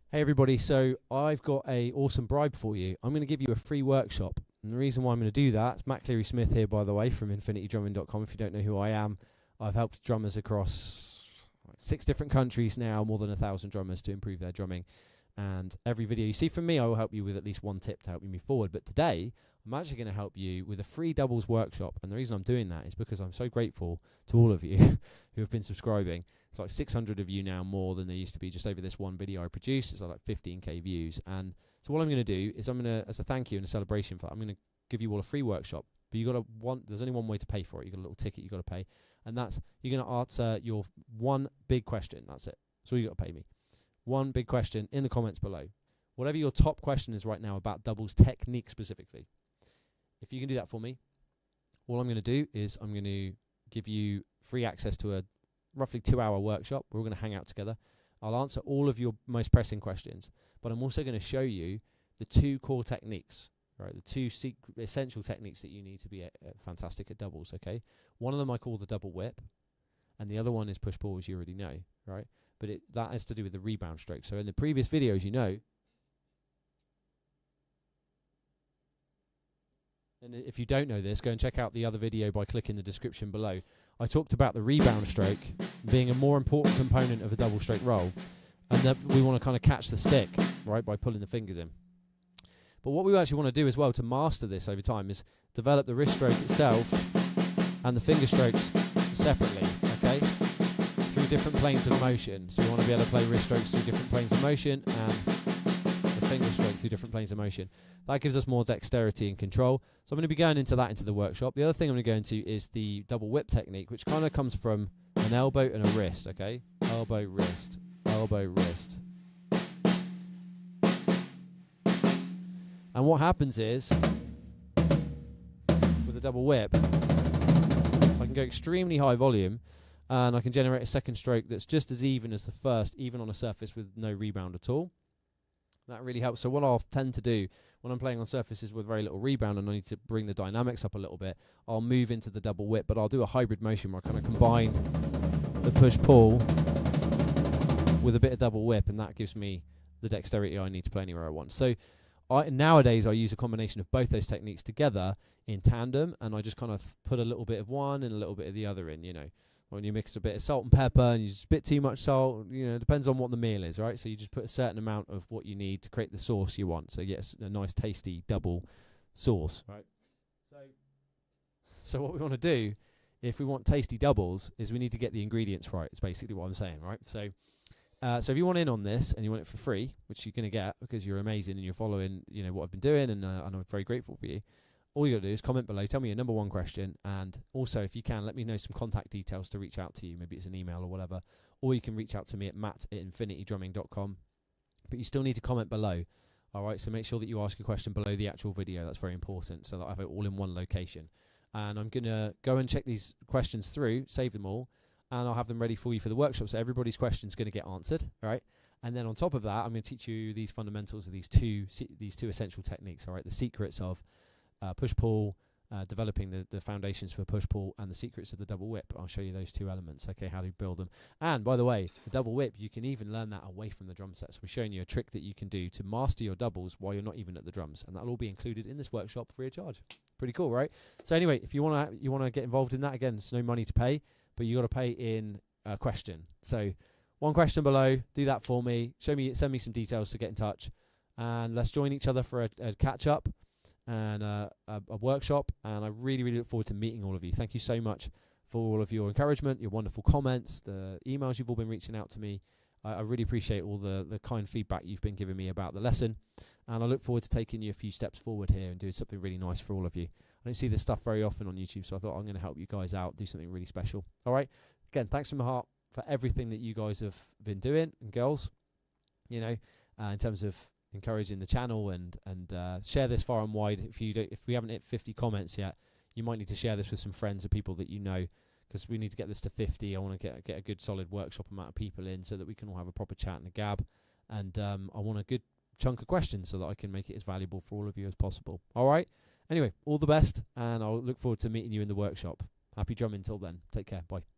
Hey everybody, so I've got a awesome bribe for you. I'm going to give you a free workshop. And the reason why I'm going to do that, it's Matt Cleary-Smith here, by the way, from infinitydrumming.com. If you don't know who I am, I've helped drummers across 6 different countries now, more than 1,000 drummers to improve their drumming. And every video you see from me, I will help you with at least one tip to help you move forward. But today, I'm actually going to help you with a free doubles workshop. And the reason I'm doing that is because I'm so grateful to all of you who have been subscribing. It's like 600 of you now, more than there used to be, just over this one video I produced. It's like 15k views. And so what I'm going to do is I'm going to, as a thank you and a celebration for that, I'm going to give you all a free workshop. But there's only one way to pay for it. You've got a little ticket you've got to pay. And that's, you're going to answer your one big question. That's it. That's all you've got to pay me. One big question in the comments below. Whatever your top question is right now about doubles technique specifically. If you can do that for me, all I'm going to do is I'm going to give you free access to a roughly 2-hour workshop. We're all going to hang out together. I'll answer all of your most pressing questions, but I'm also going to show you the 2 core techniques, right? The 2 essential techniques that you need to be fantastic at doubles, okay? One of them I call the double whip, and the other one is push-pull, as you already know, right? But that has to do with the rebound stroke. So in the previous videos, you know, and if you don't know this, go and check out the other video by clicking the description below. I talked about the rebound stroke being a more important component of a double stroke roll, and that we want to kind of catch the stick, right, by pulling the fingers in. But what we actually want to do as well to master this over time is develop the wrist stroke itself and the finger strokes separately, okay, through different planes of motion. So we want to be able to play wrist strokes through different planes of motion and the finger stroke through different planes of motion. That gives us more dexterity and control. So I'm going to be going into that into the workshop. The other thing I'm going to go into is the double whip technique, which kind of comes from an elbow and a wrist, okay? Elbow, wrist, elbow, wrist. And what happens is, with the double whip, I can go extremely high volume, and I can generate a second stroke that's just as even as the first, even on a surface with no rebound at all. That really helps. So what I'll tend to do when I'm playing on surfaces with very little rebound and I need to bring the dynamics up a little bit, I'll move into the double whip, but I'll do a hybrid motion where I kind of combine the push-pull with a bit of double whip, and that gives me the dexterity I need to play anywhere I want. So nowadays I use a combination of both those techniques together in tandem, and I just kind of put a little bit of one and a little bit of the other in, you know. When you mix a bit of salt and pepper and you just a bit too much salt, you know, it depends on what the meal is, right? So you just put a certain amount of what you need to create the sauce you want. So yes, a nice tasty double sauce, right? So what we want to do, if we want tasty doubles, is we need to get the ingredients right. It's basically what I'm saying, right? So so if you want in on this and you want it for free, which you're going to get because you're amazing and you're following, you know, what I've been doing, and I'm very grateful for you. All you got to do is comment below, tell me your number 1 question, and also, if you can, let me know some contact details to reach out to you. Maybe it's an email or whatever, or you can reach out to me at matt@infinitydrumming.com. But you still need to comment below, all right? So make sure that you ask a question below the actual video. That's very important, so that I have it all in one location. And I'm going to go and check these questions through, save them all, and I'll have them ready for you for the workshop. So everybody's question's going to get answered, all right? And then on top of that, I'm going to teach you these fundamentals of these two essential techniques, all right? The secrets of push-pull, developing the foundations for push-pull, and the secrets of the double whip. I'll show you those 2 elements, okay, how to build them. And by the way, the double whip, you can even learn that away from the drum set. So we're showing you a trick that you can do to master your doubles while you're not even at the drums, and that'll all be included in this workshop free of charge. Pretty cool, right? So anyway, if you want to get involved in that, again, it's no money to pay, but you got to pay in a question. So 1 question below, do that for me, send me some details to get in touch, and let's join each other for a catch-up and a workshop, and I really, really look forward to meeting all of you. Thank you so much for all of your encouragement, your wonderful comments, the emails you've all been reaching out to me. I really appreciate all the kind feedback you've been giving me about the lesson, and I look forward to taking you a few steps forward here and doing something really nice for all of you. I don't see this stuff very often on YouTube, so I thought I'm going to help you guys out, do something really special. All right? Again, thanks from my heart for everything that you guys have been doing, and girls, you know, in terms of encouraging the channel, and share this far and wide. If we haven't hit 50 comments yet, you might need to share this with some friends or people that you know, because we need to get this to 50. I want to get a good solid workshop amount of people in so that we can all have a proper chat and a gab, and I want a good chunk of questions so that I can make it as valuable for all of you as possible. All right, anyway, all the best, and I'll look forward to meeting you in the workshop. Happy drumming till then. Take care. Bye.